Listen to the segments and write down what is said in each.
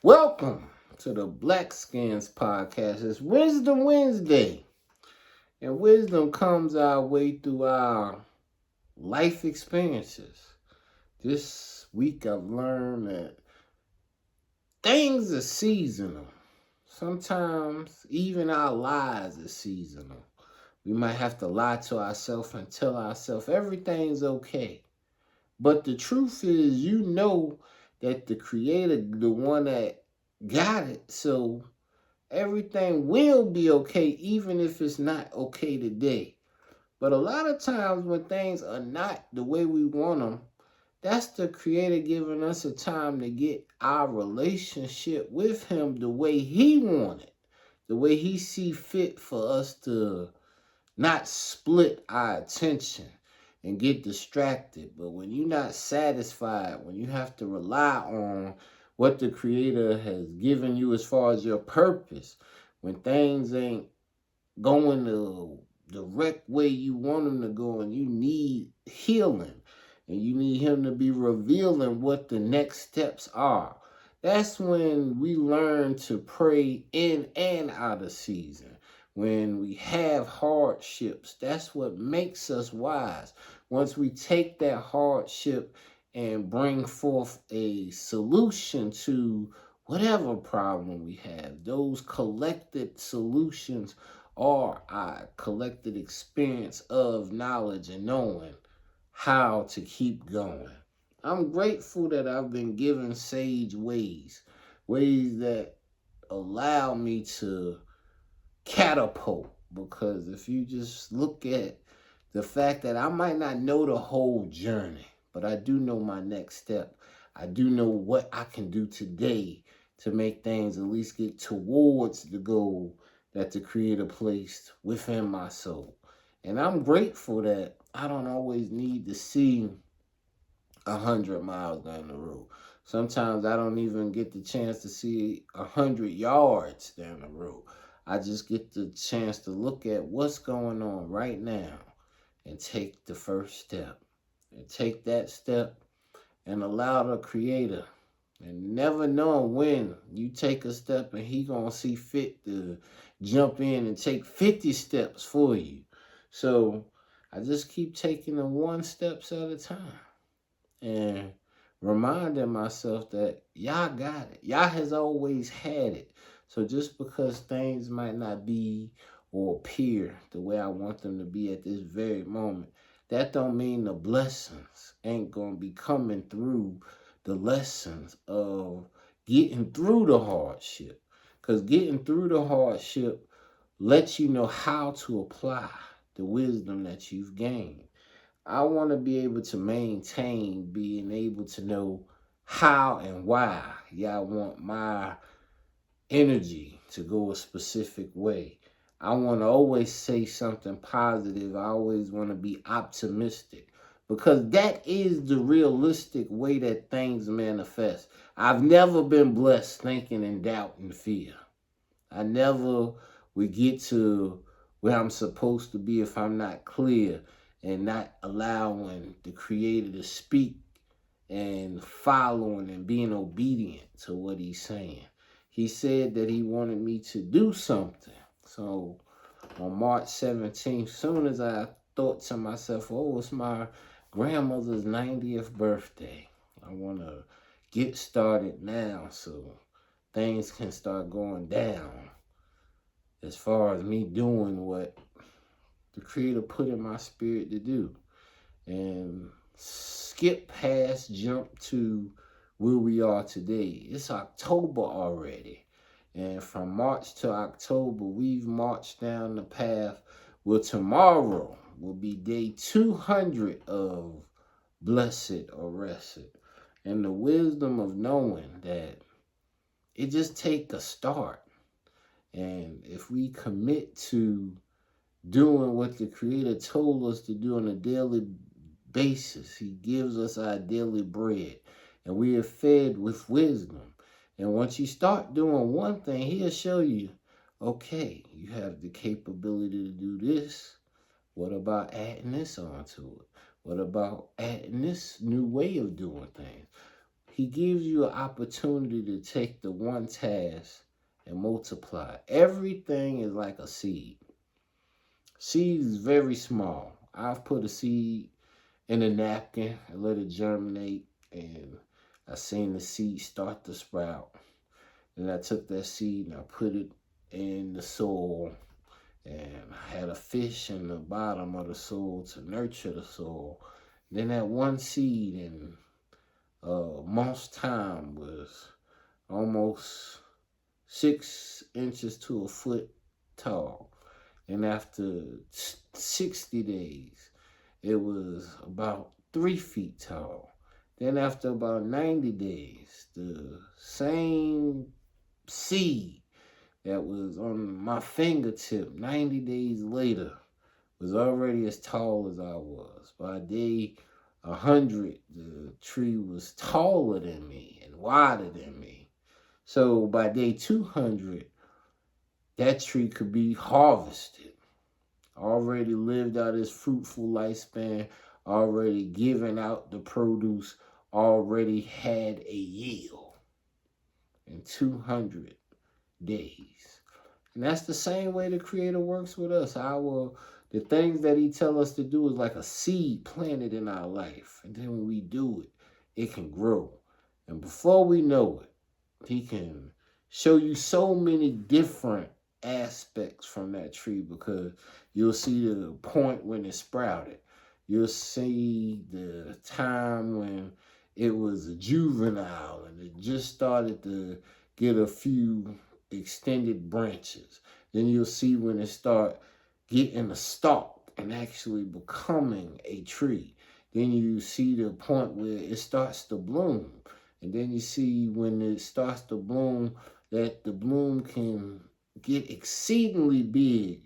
Welcome to the Blackskins podcast. It's Wisdom Wednesday, and wisdom comes our way through our life experiences. This week I've learned that things are seasonal. Sometimes even our lives are seasonal. We might have to lie to ourselves and tell ourselves everything's okay. But the truth is, you know that the creator, the one that got it, so everything will be okay, even if it's not okay today. But a lot of times when things are not the way we want them, that's the creator giving us a time to get our relationship with him the way he wanted, the way he see fit for us to not split our attention and get distracted. But when you're not satisfied, when you have to rely on what the creator has given you as far as your purpose, when things ain't going the direct way you want them to go, and you need healing and you need him to be revealing what the next steps are, that's when we learn to pray in and out of season. When we have hardships, that's what makes us wise. Once we take that hardship and bring forth a solution to whatever problem we have, those collected solutions are our collected experience of knowledge and knowing how to keep going. I'm grateful that I've been given sage ways that allow me to catapult. Because if you just look at the fact that I might not know the whole journey, but I do know my next step. I do know what I can do today to make things at least get towards the goal that the Creator placed within my soul. And I'm grateful that I don't always need to see 100 miles down the road. Sometimes I don't even get the chance to see 100 yards down the road. I just get the chance to look at what's going on right now and take the first step. And take that step and allow the creator, and never know when you take a step and he gonna see fit to jump in and take 50 steps for you. So I just keep taking them one steps at a time and reminding myself that y'all got it. Y'all has always had it. So just because things might not be or appear the way I want them to be at this very moment, that don't mean the blessings ain't gonna be coming through the lessons of getting through the hardship. Because getting through the hardship lets you know how to apply the wisdom that you've gained. I want to be able to maintain being able to know how and why y'all want my energy to go a specific way. I want to always say something positive. I always want to be optimistic because that is the realistic way that things manifest. I've never been blessed thinking in doubt and fear. I never would get to where I'm supposed to be if I'm not clear and not allowing the Creator to speak and following and being obedient to what He's saying. He said that He wanted me to do something. So on March 17th, soon as I thought to myself, oh, it's my grandmother's 90th birthday, I want to get started now so things can start going down as far as me doing what the Creator put in my spirit to do. And skip past, jump to where we are today. It's October already. And from March to October, we've marched down the path where tomorrow will be day 200 of blessed or rested. And the wisdom of knowing that it just takes a start. And if we commit to doing what the Creator told us to do on a daily basis, He gives us our daily bread, and we are fed with wisdom. And once you start doing one thing, He'll show you, okay, you have the capability to do this. What about adding this onto it? What about adding this new way of doing things? he gives you an opportunity to take the one task and multiply. Everything is like a seed. Seed is very small. I've put a seed in a napkin and let it germinate, and I seen the seed start to sprout. And I took that seed and I put it in the soil, and I had a fish in the bottom of the soil to nurture the soil. Then that one seed in month's time was almost 6 inches to a foot tall. And after 60 days, it was about 3 feet tall. Then after about 90 days, the same seed that was on my fingertip 90 days later was already as tall as I was. By day 100, the tree was taller than me and wider than me. So by day 200, that tree could be harvested. Already lived out its fruitful lifespan, already given out the produce, already had a yield in 200 days. And that's the same way the Creator works with us. The things that he tells us to do is like a seed planted in our life. And then when we do it, it can grow. And before we know it, he can show you so many different aspects from that tree, because you'll see the point when it sprouted. You'll see the time when it was a juvenile and it just started to get a few extended branches. Then you'll see when it start getting a stalk and actually becoming a tree. Then you see the point where it starts to bloom. And then you see when it starts to bloom that the bloom can get exceedingly big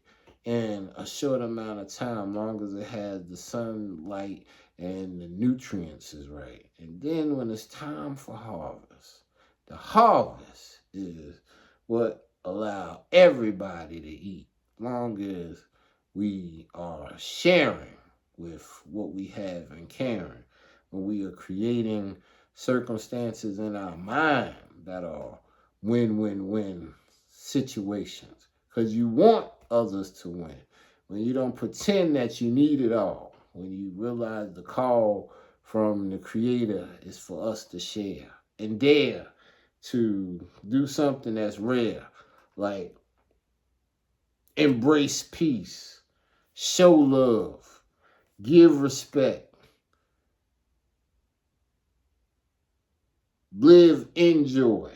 in a short amount of time, long as it has the sunlight and the nutrients is right. And then when it's time for harvest, the harvest is what allow everybody to eat, long as we are sharing with what we have and caring. When we are creating circumstances in our mind that are win-win-win situations, because you want others to win. When you don't pretend that you need it all, when you realize the call from the Creator is for us to share and dare to do something that's rare, like embrace peace, show love, give respect, live in joy,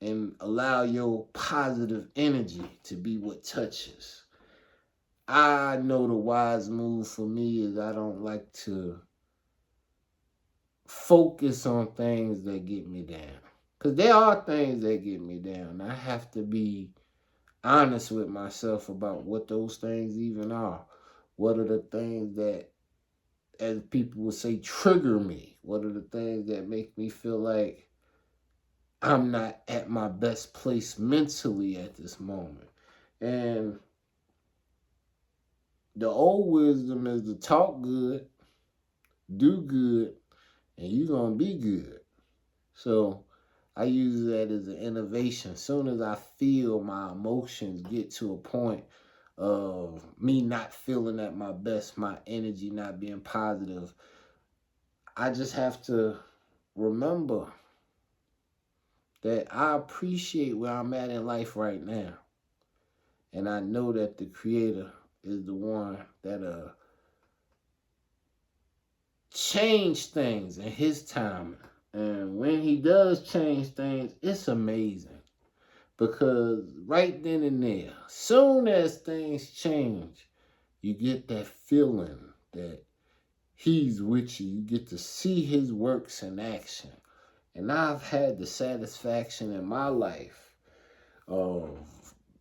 and allow your positive energy to be what touches. I know the wise move for me is I don't like to focus on things that get me down. Because there are things that get me down. I have to be honest with myself about what those things even are. What are the things that, as people would say, trigger me? What are the things that make me feel like I'm not at my best place mentally at this moment? And the old wisdom is to talk good, do good, and you're going to be good. So I use that as an innovation. As soon as I feel my emotions get to a point of me not feeling at my best, my energy not being positive, I just have to remember that I appreciate where I'm at in life right now. And I know that the Creator is the one that change things in his time. And when he does change things, it's amazing. Because right then and there, soon as things change, you get that feeling that he's with you. You get to see his works in action. And I've had the satisfaction in my life of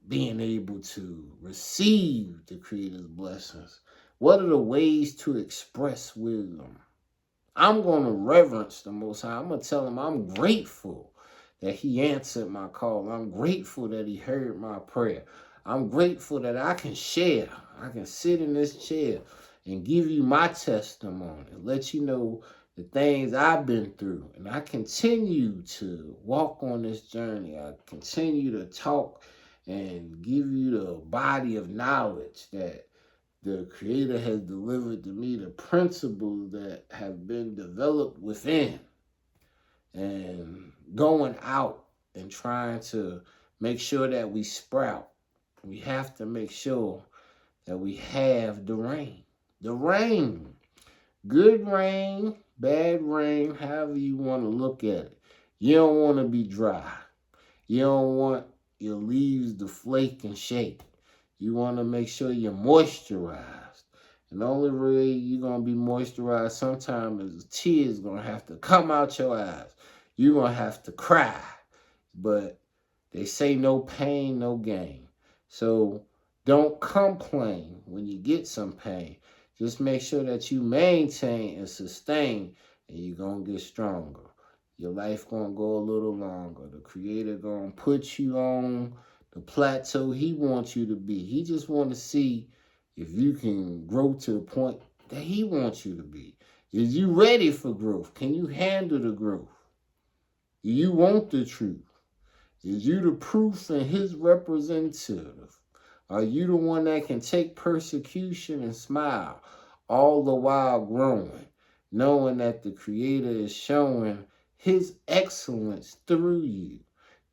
being able to receive the Creator's blessings. What are the ways to express wisdom? I'm going to reverence the Most High. I'm going to tell him I'm grateful that he answered my call. I'm grateful that he heard my prayer. I'm grateful that I can share. I can sit in this chair and give you my testimony, let you know the things I've been through. And I continue to walk on this journey. I continue to talk and give you the body of knowledge that the Creator has delivered to me, the principles that have been developed within, and going out and trying to make sure that we sprout. We have to make sure that we have the rain. The rain. Good rain, bad rain, however you want to look at it. You don't want to be dry. You don't want your leaves to flake and shake. You want to make sure you're moisturized. And the only way you're going to be moisturized sometimes is tears going to have to come out your eyes. You're going to have to cry. But they say no pain, no gain. So don't complain when you get some pain. Just make sure that you maintain and sustain, and you're going to get stronger. Your life going to go a little longer. The Creator going to put you on the plateau He wants you to be. He just want to see if you can grow to the point that He wants you to be. Is you ready for growth? Can you handle the growth? Do you want the truth? Is you the proof and His representative? Are you the one that can take persecution and smile, all the while growing, knowing that the Creator is showing His excellence through you,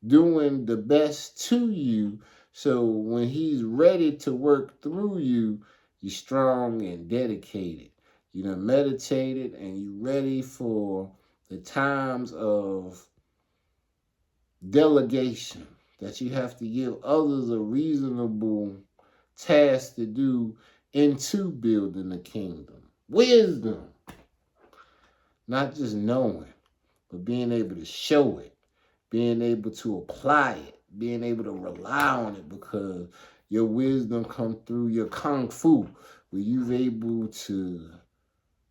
doing the best to you, so when He's ready to work through you, you're strong and dedicated. You done meditated and you're ready for the times of delegation, that you have to give others a reasonable task to do into building the kingdom. Wisdom. Not just knowing, but being able to show it, being able to apply it, being able to rely on it, because your wisdom comes through your kung fu, where you're able to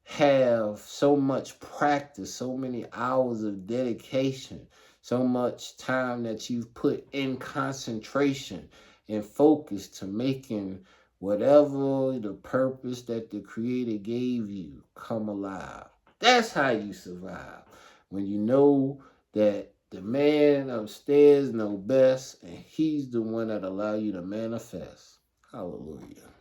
have so much practice, so many hours of dedication, so much time that you've put in concentration and focus to making whatever the purpose that the Creator gave you come alive. That's how you survive. When you know that the man upstairs knows best, and He's the one that allows you to manifest. Hallelujah.